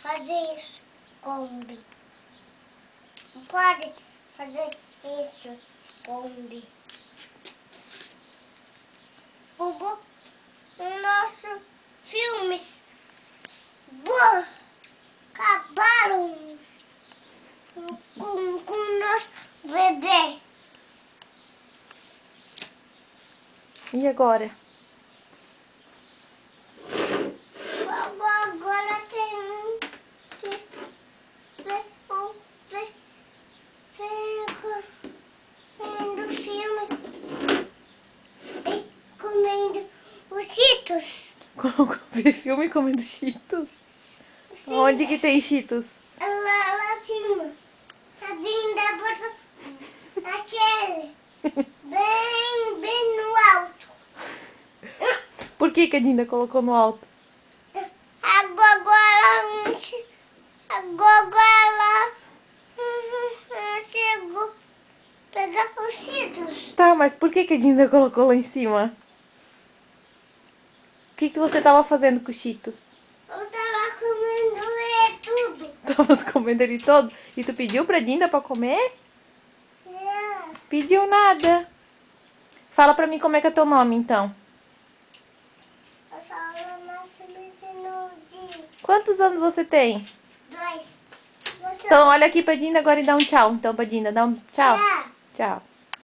fazer isso, Kombi. Não pode fazer isso, Kombi. Bubu, nossos filmes acabaram com o nosso bebê. E agora? Agora tem que ver vendo filme e comendo os Cheetos. Ver filme comendo Cheetos? Sim. Onde que tem Cheetos? Lá acima. Tadinho da porta. Aquele. Bem no alto. Por que que a Dinda colocou no alto? Agora ela chegou a pegar os Cheetos. Tá, mas por que que a Dinda colocou lá em cima? O que que você tava fazendo com os Cheetos? Eu tava comendo tudo. Tava comendo ele todo? E tu pediu pra Dinda pra comer? É. Pediu nada. Fala pra mim como é que é teu nome, então. Eu só nasci no dia Quantos anos você tem? 2. Então olha aqui pra Dinda agora e dá um tchau. Então pra Dinda, dá um tchau. Tchau. Tchau.